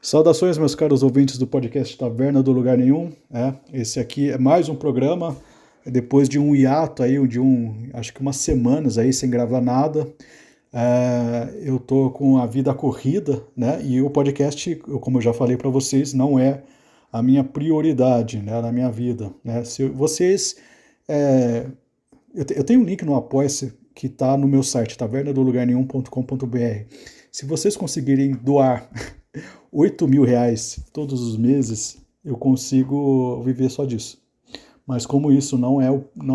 Saudações, meus caros ouvintes do podcast Taverna do Lugar Nenhum. Esse aqui é mais um programa, depois de um hiato aí, acho que umas semanas aí sem gravar nada. Eu tô com a vida corrida, né? E o podcast, como eu já falei para vocês, não é a minha prioridade, né, na minha vida, né? Se vocês, é, eu tenho um link no Apoia-se que está no meu site, tavernadolugarnenhum.com.br. Se vocês conseguirem doar R$ 8.000 todos os meses, eu consigo viver só disso. Mas como isso não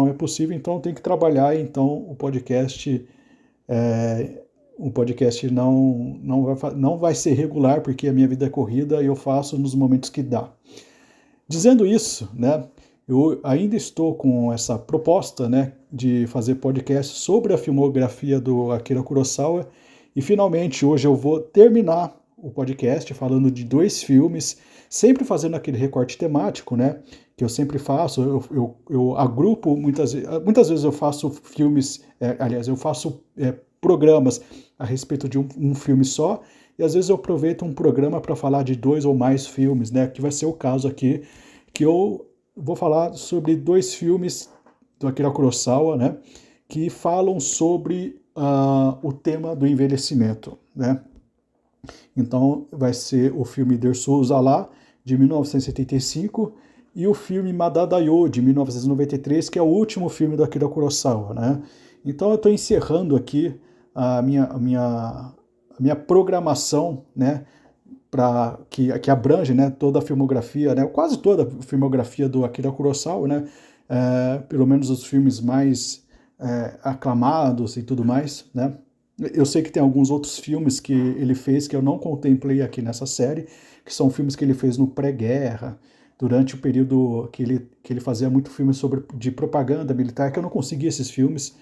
é possível, então eu tenho que trabalhar, então o podcast não vai ser regular, porque a minha vida é corrida e eu faço nos momentos que dá. Dizendo isso, né, eu ainda estou com essa proposta, né, de fazer podcast sobre a filmografia do Akira Kurosawa, e finalmente hoje eu vou terminar o podcast falando de 2 filmes, sempre fazendo aquele recorte temático, né, que eu sempre faço. Eu agrupo, muitas vezes eu faço filmes, eu faço programas a respeito de um filme só, e às vezes eu aproveito um programa para falar de 2 ou mais filmes, né, que vai ser o caso aqui, que eu vou falar sobre 2 filmes do Akira Kurosawa, né, que falam sobre o tema do envelhecimento, né. Então vai ser o filme Dersu Uzala, de 1975, e o filme Madadayo, de 1993, que é o último filme do Akira Kurosawa, né. Então eu estou encerrando aqui a minha programação, né, que abrange, né, toda a filmografia, né, quase toda a filmografia do Akira Kurosawa, né, pelo menos os filmes mais aclamados e tudo mais, né. Eu sei que tem alguns outros filmes que ele fez que eu não contemplei aqui nessa série, que são filmes que ele fez no pré-guerra, durante o período que ele fazia muito filme de propaganda militar, que eu não consegui esses filmes.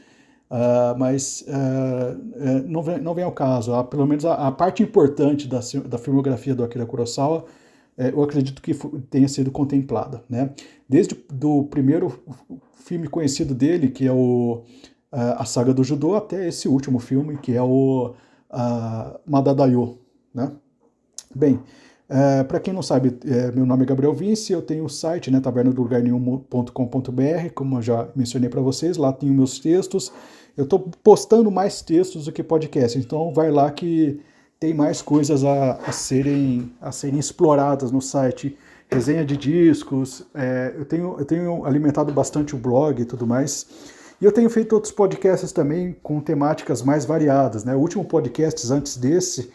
Mas não vem ao caso. Pelo menos a parte importante da filmografia do Akira Kurosawa, eu acredito que tenha sido contemplada, né? Desde do primeiro filme conhecido dele, que é a saga do judô, até esse último filme, que é o Madadayo, né? Bem, para quem não sabe, meu nome é Gabriel Vince, eu tenho o site, né, tavernadolugarnenhum.com.br, como eu já mencionei para vocês, lá tenho meus textos. Eu estou postando mais textos do que podcast, então vai lá que tem mais coisas a serem exploradas no site. Resenha de discos, eu tenho alimentado bastante o blog e tudo mais. E eu tenho feito outros podcasts também com temáticas mais variadas, né? O último podcast antes desse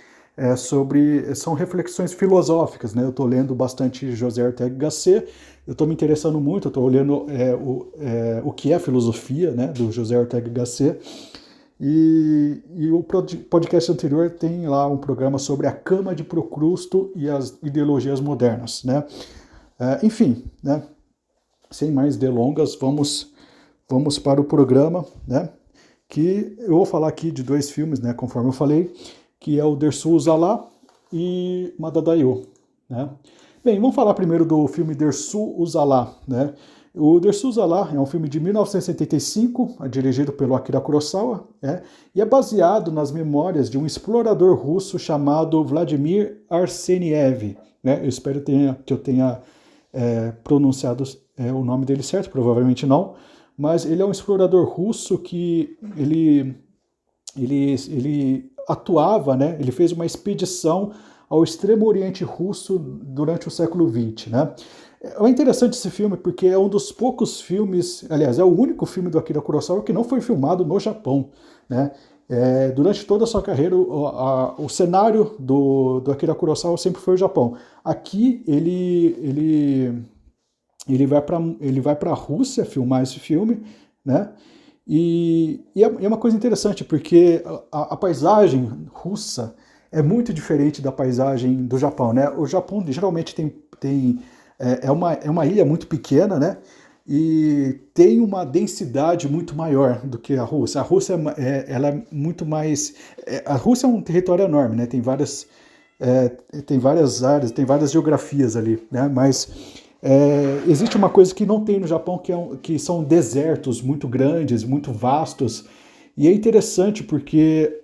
são reflexões filosóficas, né? Eu estou lendo bastante José Ortega y Gasset, eu estou me interessando muito, eu estou olhando o que é filosofia, né, do José Ortega y Gasset, e o podcast anterior tem lá um programa sobre a Cama de Procrusto e as ideologias modernas, né? Enfim, né? Sem mais delongas, vamos para o programa, né? Que eu vou falar aqui de 2 filmes, né? Conforme eu falei, que é o Dersu Uzala e Madadayo, né? Bem, vamos falar primeiro do filme Dersu Uzala, né? O Dersu Uzala é um filme de 1975, dirigido pelo Akira Kurosawa, né? E é baseado nas memórias de um explorador russo chamado Vladimir Arseniev, né? Eu espero que eu tenha pronunciado o nome dele certo, provavelmente não, mas ele é um explorador russo que ele atuava, né? Ele fez uma expedição ao Extremo Oriente Russo durante o século XX, né? É interessante esse filme porque é um dos poucos filmes, aliás, é o único filme do Akira Kurosawa que não foi filmado no Japão, né? Durante toda a sua carreira, o cenário do Akira Kurosawa sempre foi o Japão. Aqui ele vai para a Rússia filmar esse filme, né? E é uma coisa interessante, porque a paisagem russa é muito diferente da paisagem do Japão, né? O Japão geralmente é uma ilha muito pequena, né? E tem uma densidade muito maior do que a Rússia. A Rússia ela é muito mais... A Rússia é um território enorme, né? Tem várias áreas, tem várias geografias ali, né? Mas existe uma coisa que não tem no Japão, que são desertos muito grandes, muito vastos, e é interessante porque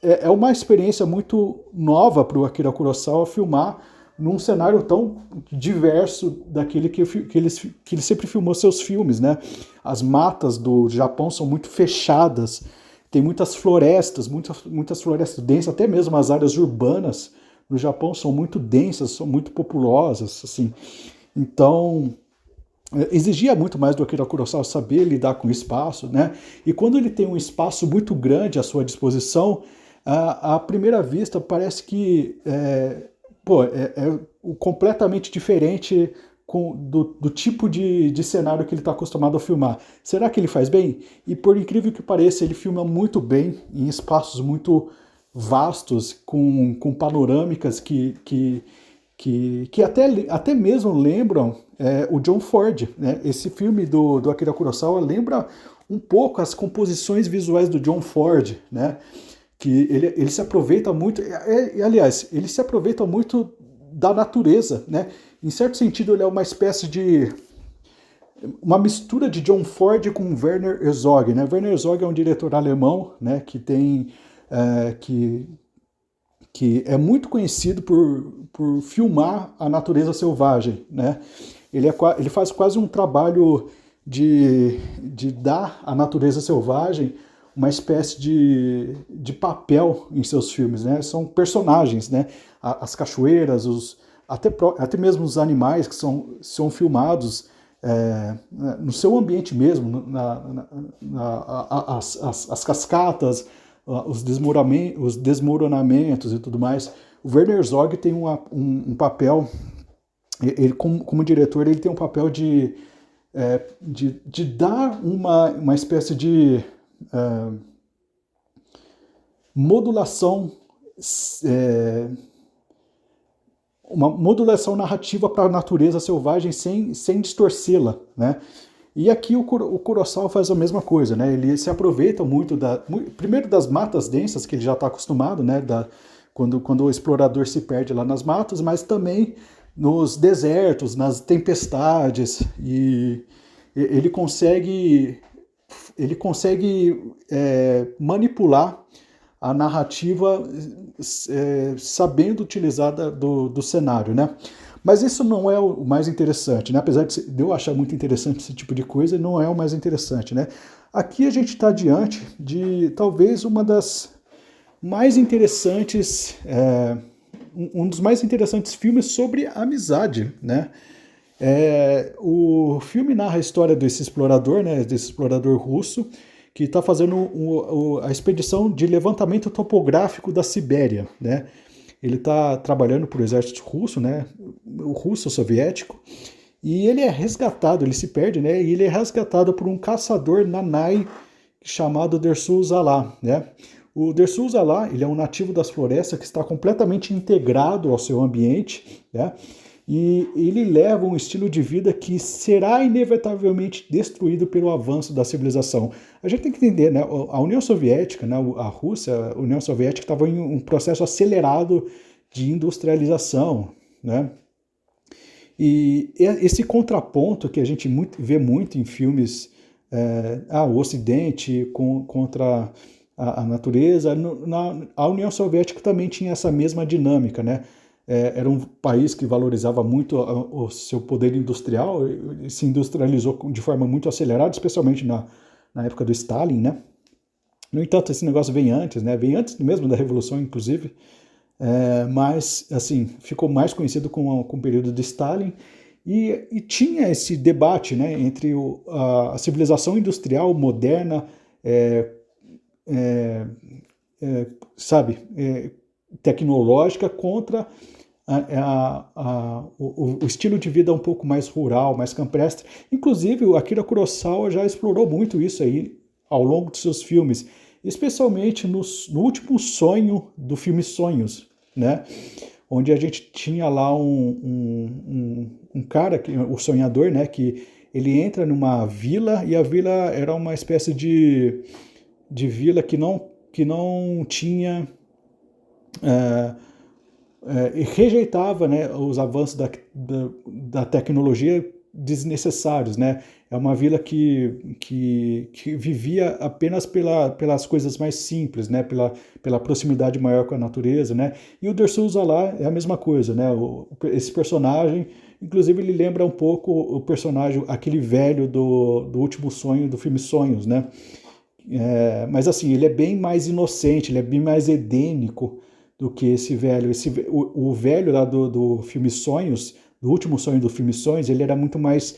é uma experiência muito nova para o Akira Kurosawa filmar num cenário tão diverso daquele que ele sempre filmou seus filmes, né? As matas do Japão são muito fechadas, tem muitas florestas densas, até mesmo as áreas urbanas no Japão são muito densas, são muito populosas, assim. Então, exigia muito mais do Akira Kurosawa saber lidar com o espaço, né? E quando ele tem um espaço muito grande à sua disposição, à primeira vista parece que é completamente diferente do tipo de cenário que ele está acostumado a filmar. Será que ele faz bem? E por incrível que pareça, ele filma muito bem em espaços muito vastos, com panorâmicas que até mesmo lembram o John Ford, né? Esse filme do Akira Kurosawa lembra um pouco as composições visuais do John Ford, né? Que ele se aproveita muito, aliás, ele se aproveita muito da natureza, né? Em certo sentido, ele é uma espécie de uma mistura de John Ford com Werner Herzog, né? Werner Herzog é um diretor alemão, né? Que é muito conhecido por filmar a natureza selvagem, né? Ele faz quase um trabalho de dar à natureza selvagem uma espécie de papel em seus filmes, né? São personagens, né? As cachoeiras, até mesmo os animais que são filmados no seu ambiente mesmo, as cascatas, os desmoronamentos e tudo mais. O Werner Herzog tem um papel, ele como diretor, ele tem um papel de dar uma espécie de modulação, uma modulação narrativa para a natureza selvagem sem distorcê-la, né? E aqui o Kurosawa faz a mesma coisa, né? Ele se aproveita muito primeiro das matas densas, que ele já está acostumado, né? Quando o explorador se perde lá nas matas, mas também nos desertos, nas tempestades, e ele consegue manipular a narrativa sabendo utilizar do cenário, né? Mas isso não é o mais interessante, né? Apesar de eu achar muito interessante esse tipo de coisa, não é o mais interessante, né? Aqui a gente está diante de talvez uma das mais interessantes, um dos mais interessantes filmes sobre amizade, né? O filme narra a história desse explorador, né? Desse explorador russo que está fazendo a expedição de levantamento topográfico da Sibéria, né? Ele está trabalhando para o exército russo, né? O russo soviético, e ele é resgatado, ele se perde, né? E ele é resgatado por um caçador nanai chamado Dersul Zala, né? O Dersul Zala, ele é um nativo das florestas que está completamente integrado ao seu ambiente, né? E ele leva um estilo de vida que será inevitavelmente destruído pelo avanço da civilização. A gente tem que entender, né? A União Soviética, né? A Rússia, a União Soviética estava em um processo acelerado de industrialização, né? E esse contraponto que a gente vê muito em filmes, o Ocidente contra a natureza, a União Soviética também tinha essa mesma dinâmica, né? Era um país que valorizava muito o seu poder industrial, e se industrializou de forma muito acelerada, especialmente na época do Stalin, né? No entanto, esse negócio vem antes, né? Vem antes mesmo da Revolução, inclusive, mas, assim, ficou mais conhecido com o período de Stalin, e tinha esse debate, né, entre a civilização industrial moderna, tecnológica, contra o estilo de vida um pouco mais rural, mais campestre. Inclusive, o Akira Kurosawa já explorou muito isso aí ao longo de seus filmes, especialmente no último sonho do filme Sonhos, né? Onde a gente tinha lá um cara, o sonhador, né? Que ele entra numa vila, e a vila era uma espécie de vila que não tinha... rejeitava, né, os avanços da tecnologia desnecessários, né? É uma vila que vivia apenas pelas coisas mais simples, né? Pela proximidade maior com a natureza, né? E o Dersusa lá é a mesma coisa, né? Esse personagem, inclusive, ele lembra um pouco o personagem, aquele velho do Último Sonho, do filme Sonhos, né? Mas assim, ele é bem mais inocente, ele é bem mais edênico do que esse velho. O velho lá do filme Sonhos, do Último Sonho do filme Sonhos, ele era muito mais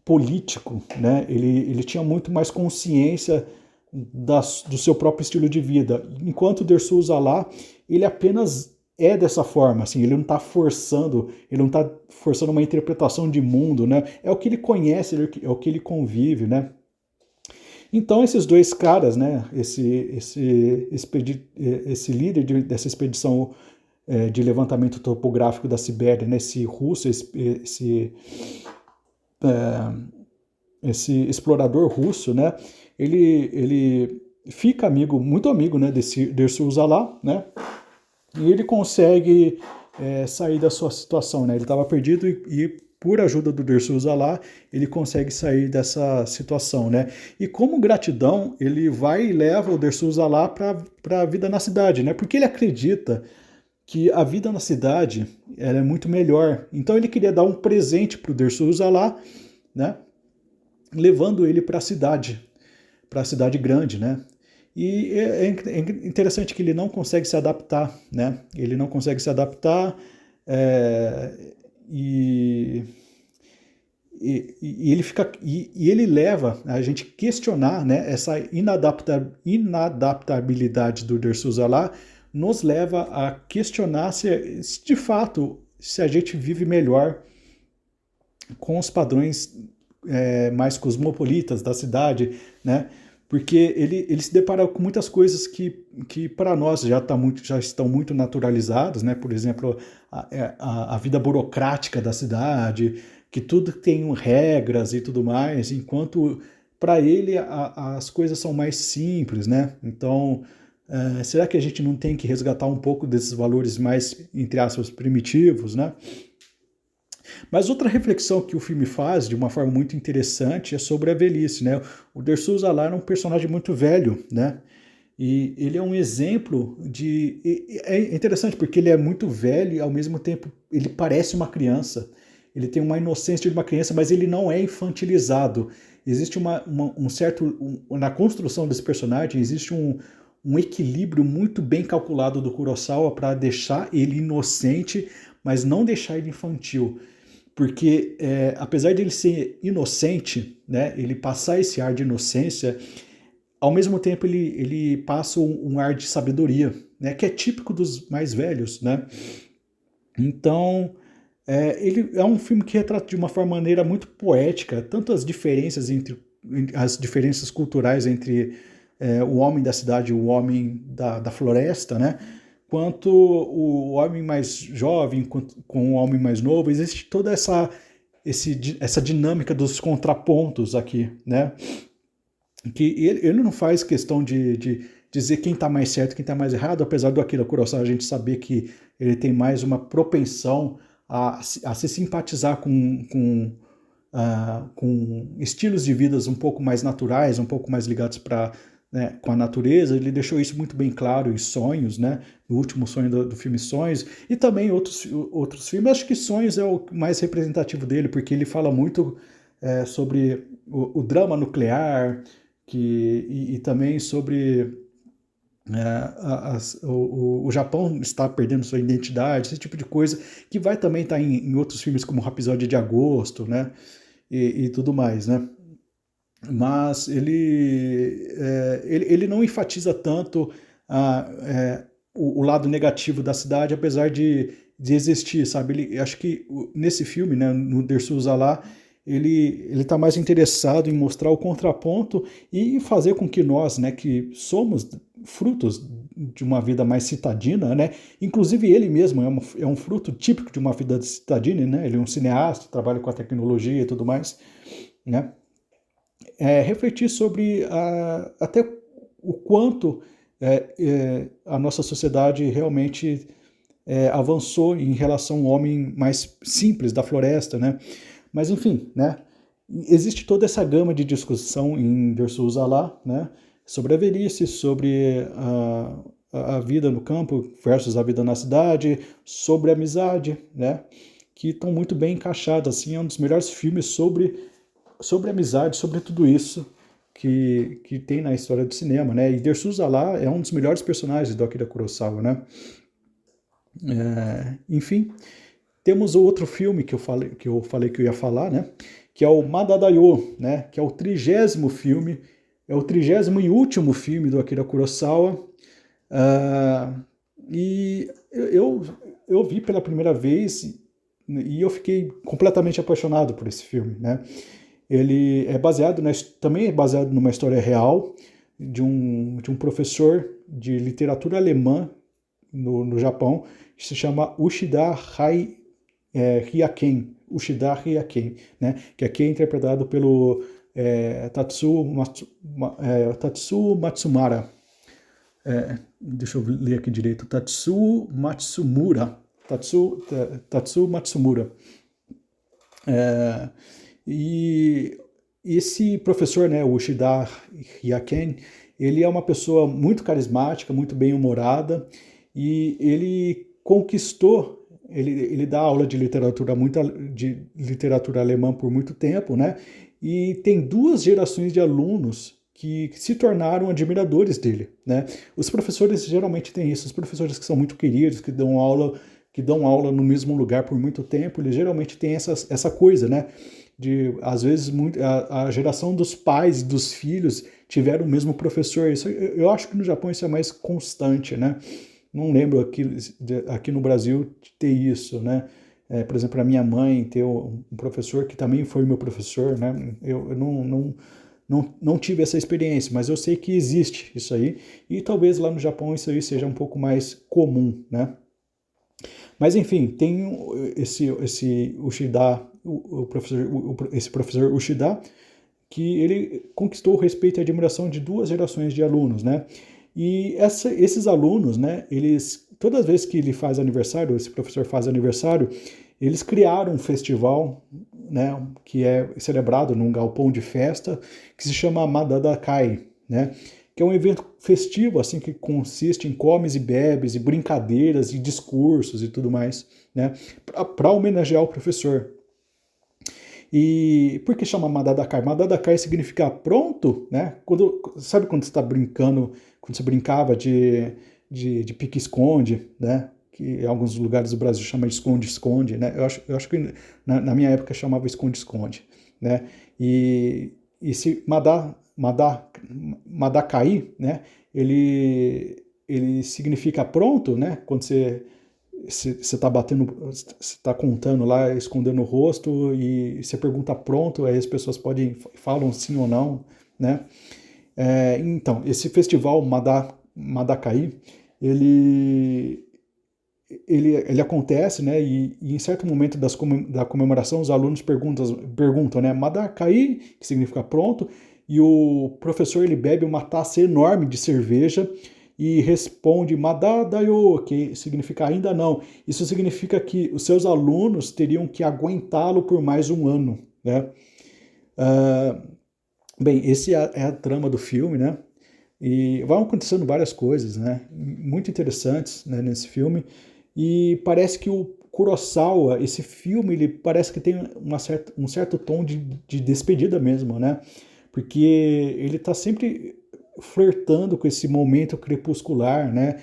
político, né? Ele tinha muito mais consciência do seu próprio estilo de vida. Enquanto o Dersusa lá, ele apenas é dessa forma, assim, ele não está forçando uma interpretação de mundo, né? É o que ele conhece, é o que ele convive, né? Então esses dois caras, né, esse líder dessa expedição de levantamento topográfico da Sibéria, né, esse russo, esse explorador russo, né, ele fica muito amigo, né, desse Dersusa lá, né, e ele consegue sair da sua situação, né, ele estava perdido e por ajuda do Dersusa lá, ele consegue sair dessa situação, né? E como gratidão, ele vai e leva o Dersusa lá para a vida na cidade, né? Porque ele acredita que a vida na cidade ela é muito melhor. Então ele queria dar um presente para o Dersusa lá, né? Levando ele para a cidade grande, né? E é interessante que ele não consegue se adaptar, né? Ele não consegue se adaptar e ele fica e ele leva a gente questionar, né, essa inadaptabilidade do Dersusa lá, nos leva a questionar se de fato se a gente vive melhor com os padrões mais cosmopolitas da cidade, né? Porque ele se depara com muitas coisas que para nós já estão muito naturalizadas, né? Por exemplo, a vida burocrática da cidade, que tudo tem regras e tudo mais, enquanto para ele as coisas são mais simples, né? Então, será que a gente não tem que resgatar um pouco desses valores mais, entre aspas, primitivos, né? Mas outra reflexão que o filme faz de uma forma muito interessante é sobre a velhice, né? O Dersusa lá era um personagem muito velho, né? E ele é um exemplo de... É interessante porque ele é muito velho e ao mesmo tempo ele parece uma criança. Ele tem uma inocência de uma criança, mas ele não é infantilizado. Existe um certo... Na construção desse personagem existe um equilíbrio muito bem calculado do Kurosawa para deixar ele inocente, mas não deixar ele infantil. Porque apesar de ele ser inocente, né, ele passar esse ar de inocência, ao mesmo tempo ele passa um ar de sabedoria, né, que é típico dos mais velhos, né? Então, ele é um filme que retrata de uma maneira muito poética, tanto as diferenças culturais entre o homem da cidade e o homem da floresta, né? Quanto o homem mais jovem com o homem mais novo, existe toda essa dinâmica dos contrapontos aqui, né? Que ele não faz questão de dizer quem está mais certo, quem está mais errado, apesar do Akira Kurosawa a gente saber que ele tem mais uma propensão a se simpatizar com estilos de vidas um pouco mais naturais, um pouco mais ligados com a natureza. Ele deixou isso muito bem claro em Sonhos, né? No último sonho do filme Sonhos, e também outros filmes. Acho que Sonhos é o mais representativo dele, porque ele fala muito sobre o drama nuclear e também sobre o Japão está perdendo sua identidade, esse tipo de coisa, que vai também estar em outros filmes como Rhapsody de Agosto, né? E tudo mais, né? Mas ele não enfatiza tanto o lado negativo da cidade, apesar de existir, sabe? Acho que nesse filme, né, no Dersusa lá, ele está mais interessado em mostrar o contraponto e fazer com que nós, né, que somos frutos de uma vida mais citadina, né? Inclusive ele mesmo é um fruto típico de uma vida citadina, né? Ele é um cineasta, trabalha com a tecnologia e tudo mais, né? Refletir sobre até o quanto a nossa sociedade realmente avançou em relação ao homem mais simples da floresta, né? Mas enfim, né? Existe toda essa gama de discussão em Dersusa lá, né? Sobre a velhice, sobre a vida no campo versus a vida na cidade, sobre a amizade, né? Que estão muito bem encaixadas, assim, é um dos melhores filmes sobre amizade, sobre tudo isso que tem na história do cinema, né? E Dersusa lá é um dos melhores personagens do Akira Kurosawa, né? Enfim, temos o outro filme que eu falei que eu ia falar, né? Que é o Madadayo, né? Que é o 30º filme, é o 30º e último filme do Akira Kurosawa. E eu vi pela primeira vez e eu fiquei completamente apaixonado por esse filme, né? Ele é também é baseado numa história real de um professor de literatura alemã no Japão, que se chama Ushida Hyaken, né? Que aqui é interpretado pelo Tatsuo Matsumara. Deixa eu ler aqui direito. Tatsuo Matsumura. Tatsuo Matsumura. E esse professor, né, o Ushida Hyaken, ele é uma pessoa muito carismática, muito bem-humorada, e ele dá aula de literatura alemã por muito tempo, né? E tem 2 gerações de alunos que se tornaram admiradores dele, né? Os professores geralmente têm isso, os professores que são muito queridos, que dão aula no mesmo lugar por muito tempo, eles geralmente têm essa coisa, né? Às vezes, a geração dos pais e dos filhos tiveram o mesmo professor. Eu acho que no Japão isso é mais constante, né? Não lembro aqui no Brasil ter isso, né? Por exemplo, a minha mãe ter um professor que também foi meu professor, né? Eu não tive essa experiência, mas eu sei que existe isso aí. E talvez lá no Japão isso aí seja um pouco mais comum, né? Mas enfim, tem esse Ushida, esse professor Ushida, que ele conquistou o respeito e a admiração de 2 gerações de alunos, né? E esses alunos, né, todas as vezes que ele faz aniversário, esse professor faz aniversário, eles criaram um festival, né, que é celebrado num galpão de festa, que se chama Madadakai, né? Que é um evento festivo, assim, que consiste em comes e bebes, e brincadeiras, e discursos e tudo mais, né? Para homenagear o professor. E por que chama Madadakai? Madadakai significa pronto, né? Sabe quando você está brincando, quando você brincava de pique-esconde, né? Que em alguns lugares do Brasil chama de esconde-esconde, né? Eu acho que na minha época chamava esconde-esconde, né? E esse Madakai, né? Ele significa pronto, né? Quando você está batendo, você está contando lá, escondendo o rosto e você pergunta pronto, aí as pessoas falam sim ou não, né? Então, esse festival Madakai, ele acontece, né? E em certo momento da comemoração, os alunos perguntam, né? Madakai, que significa pronto, e o professor ele bebe uma taça enorme de cerveja e responde Madadayo, que significa ainda não. Isso significa que os seus alunos teriam que aguentá-lo por mais um ano, né? Bem, esse é a trama do filme, né? E vão acontecendo várias coisas, né? Muito interessantes, né, nesse filme. E parece que o Kurosawa, esse filme, ele parece que tem um certo tom de despedida mesmo, né? Porque ele está sempre flertando com esse momento crepuscular, né?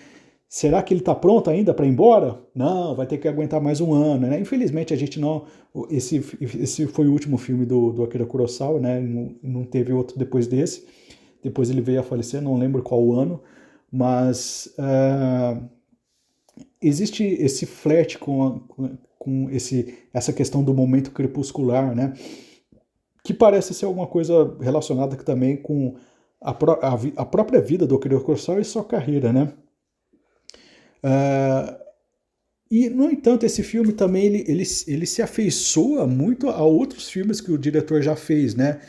Será que ele está pronto ainda para ir embora? Não, vai ter que aguentar mais um ano, né? Infelizmente a gente não. Esse foi o último filme do Akira Kurosawa, né? Não teve outro depois desse. Depois ele veio a falecer, não lembro qual ano, mas existe esse flerte com essa questão do momento crepuscular, né? Que parece ser alguma coisa relacionada também com a própria vida do Akira Kurosawa e sua carreira, né? E, no entanto, esse filme também ele se afeiçoa muito a outros filmes que o diretor já fez, né?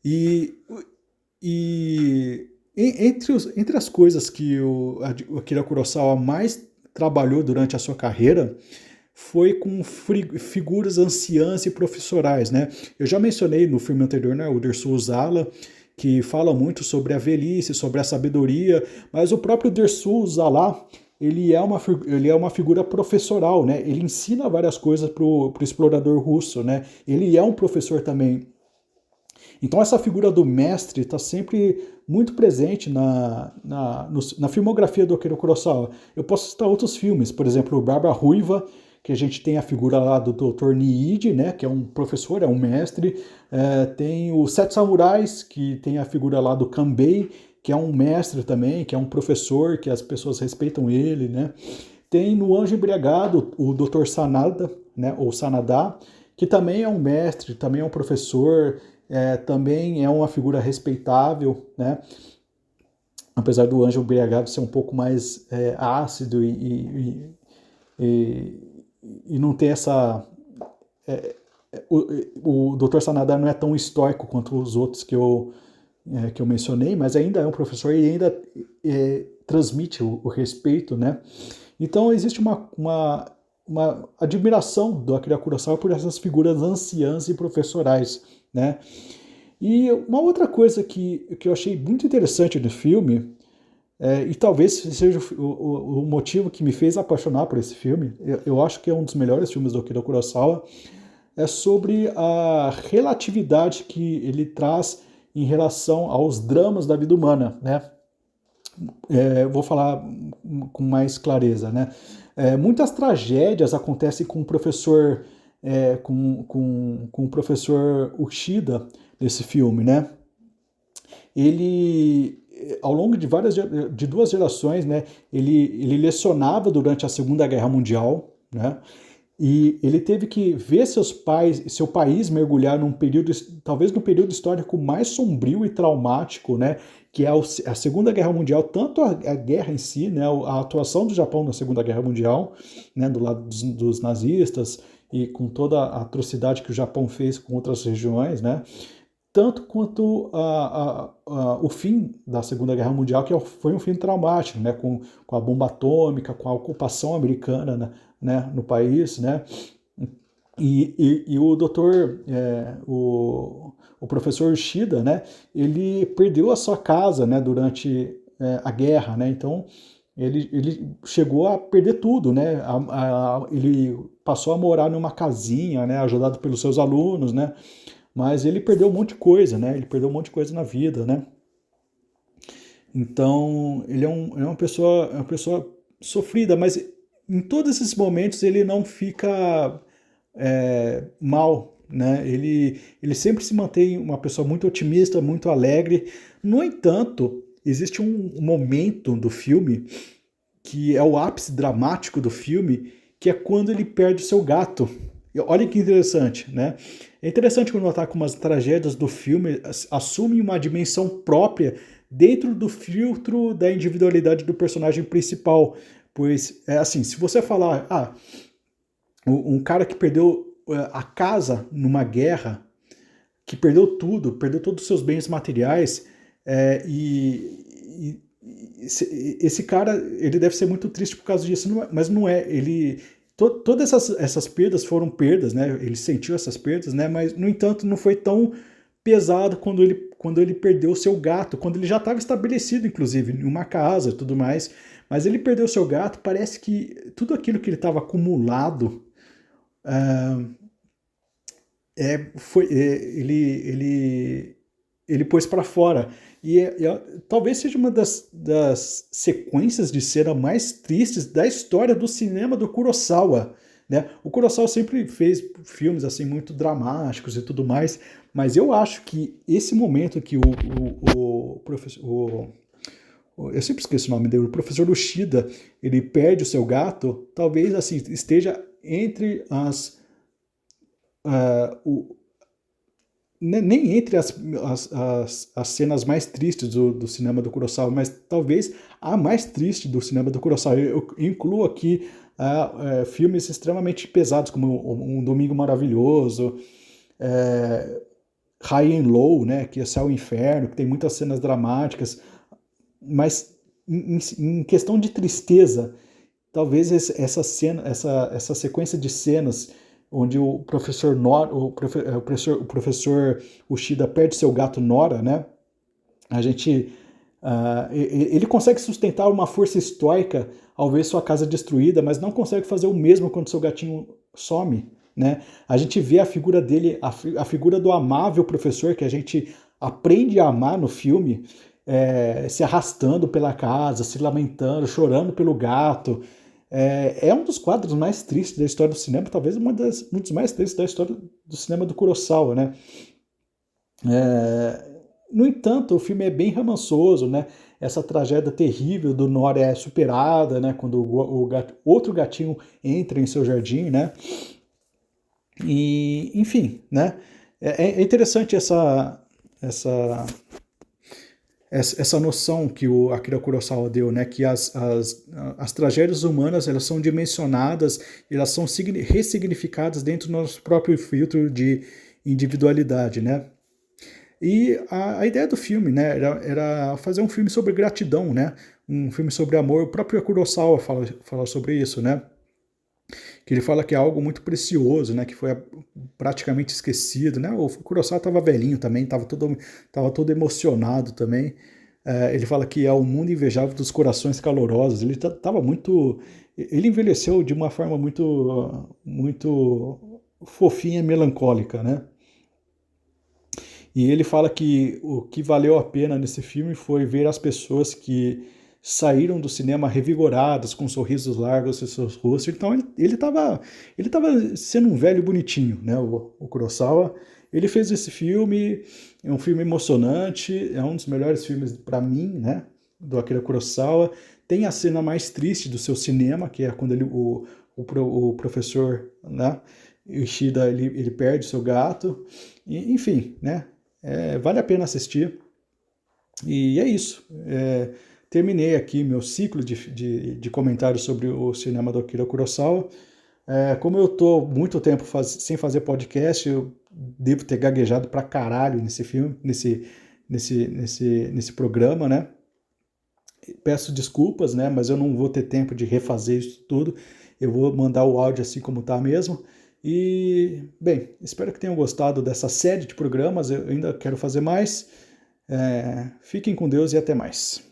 E entre as coisas que o Akira Kurosawa mais trabalhou durante a sua carreira foi com figuras anciãs e professorais, né? Eu já mencionei no filme anterior, né, o Dersu Uzala, que fala muito sobre a velhice, sobre a sabedoria, mas o próprio Dersu Uzala, ele é uma figura professoral, né? Ele ensina várias coisas para o explorador russo, né? Ele é um professor também. Então essa figura do mestre está sempre muito presente na filmografia do Akira Kurosawa. Eu posso citar outros filmes, por exemplo, o Barba Ruiva, que a gente tem a figura lá do Dr. Niide, né, que é um professor, é um mestre. Tem o Sete Samurais, que tem a figura lá do Kanbei, que é um mestre também, que é um professor, que as pessoas respeitam ele, né. Tem no Anjo Embriagado o Dr. Sanada, né, ou Sanada, que também é um mestre, também é um professor, também é uma figura respeitável, né? Apesar do Anjo Embriagado ser um pouco mais ácido e não ter essa... o Dr. Sanada não é tão estoico quanto os outros que eu mencionei, mas ainda é um professor e ainda transmite o respeito, né? Então existe uma admiração do Akira Kurosawa por essas figuras anciãs e professorais, né? E uma outra coisa que eu achei muito interessante no filme, e talvez seja o motivo que me fez apaixonar por esse filme, eu acho que é um dos melhores filmes do Akira Kurosawa, é sobre a relatividade que ele traz em relação aos dramas da vida humana, né? Vou falar com mais clareza, né? Muitas tragédias acontecem com o professor, com o professor Uchida desse filme, né? Ele, ao longo de duas gerações, né? Ele lecionava durante a Segunda Guerra Mundial, né? E ele teve que ver seu país mergulhar num período, talvez no período histórico mais sombrio e traumático, né? Que é a Segunda Guerra Mundial, tanto a guerra em si, né? A atuação do Japão na Segunda Guerra Mundial, né? Do lado dos nazistas e com toda a atrocidade que o Japão fez com outras regiões, né? Tanto quanto o fim da Segunda Guerra Mundial, que foi um fim traumático, né, com a bomba atômica, com a ocupação americana, né, no país, né, e o doutor, o professor Ishida, né, ele perdeu a sua casa, né, durante a guerra, né, então ele chegou a perder tudo, né, ele passou a morar numa casinha, né, ajudado pelos seus alunos, né, mas ele perdeu um monte de coisa, né? Ele perdeu um monte de coisa na vida, né? Então, ele é uma pessoa sofrida, mas em todos esses momentos ele não fica mal, né? Ele sempre se mantém uma pessoa muito otimista, muito alegre. No entanto, existe um momento do filme que é o ápice dramático do filme, que é quando ele perde o seu gato. E olha que interessante, né? É interessante quando notar como as tragédias do filme assumem uma dimensão própria dentro do filtro da individualidade do personagem principal. Pois, é assim, se você falar, um cara que perdeu a casa numa guerra, que perdeu tudo, perdeu todos os seus bens materiais, esse cara, ele deve ser muito triste por causa disso, mas não é, todas essas perdas foram perdas, né? Ele sentiu essas perdas, né? Mas, no entanto, não foi tão pesado quando ele perdeu o seu gato, quando ele já estava estabelecido, inclusive, em uma casa e tudo mais. Mas ele perdeu o seu gato, parece que tudo aquilo que ele estava acumulado ele pôs para fora. Talvez seja uma das sequências de cena mais tristes da história do cinema do Kurosawa, né? O Kurosawa sempre fez filmes assim muito dramáticos e tudo mais, mas eu acho que esse momento que o professor, eu sempre esqueço o nome dele, o professor Ushida, ele perde o seu gato, talvez assim esteja entre nem entre as cenas mais tristes do cinema do Kurosawa, mas talvez a mais triste do cinema do Kurosawa. Eu incluo aqui filmes extremamente pesados, como Um Domingo Maravilhoso, High and Low, né, que é Céu e Inferno, que tem muitas cenas dramáticas, mas em questão de tristeza, talvez essa cena, essa sequência de cenas onde o professor Nora, o professor Ushida perde seu gato Nora, né? A gente, ele consegue sustentar uma força estoica ao ver sua casa destruída, mas não consegue fazer o mesmo quando seu gatinho some, né? A gente vê a figura dele, a figura do amável professor que a gente aprende a amar no filme, se arrastando pela casa, se lamentando, chorando pelo gato. É um dos quadros mais tristes da história do cinema, talvez um dos mais tristes da história do cinema do Kurosawa, né? No entanto, o filme é bem romançoso, né? Essa tragédia terrível do Nora é superada, né? Quando outro gatinho entra em seu jardim, né? E, enfim, né? É interessante essa noção que o Akira Kurosawa deu, né, que as tragédias humanas elas são dimensionadas, elas são ressignificadas dentro do nosso próprio filtro de individualidade, né? E a ideia do filme, né, era fazer um filme sobre gratidão, né, um filme sobre amor. O próprio Kurosawa fala sobre isso, né? Que ele fala que é algo muito precioso, né, que foi praticamente esquecido, né? O Kurosawa estava velhinho também, tava todo emocionado também. Ele fala que é o mundo invejável dos corações calorosos. Ele estava muito, ele envelheceu de uma forma muito fofinha, melancólica, né? E ele fala que o que valeu a pena nesse filme foi ver as pessoas que saíram do cinema revigoradas, com sorrisos largos em seus rostos. Então ele tava sendo um velho bonitinho, né? O Kurosawa. Ele fez esse filme, é um filme emocionante, é um dos melhores filmes para mim, né? Do Akira Kurosawa. Tem a cena mais triste do seu cinema, que é quando o professor, né? Ishida ele perde seu gato. E, enfim, né? Vale a pena assistir. E é isso. Terminei aqui meu ciclo de comentários sobre o cinema do Akira Kurosawa. Como eu estou muito tempo sem fazer podcast, eu devo ter gaguejado pra caralho nesse filme, nesse programa, né? Peço desculpas, né? Mas eu não vou ter tempo de refazer isso tudo. Eu vou mandar o áudio assim como tá mesmo. E, bem, espero que tenham gostado dessa série de programas. Eu ainda quero fazer mais. Fiquem com Deus e até mais.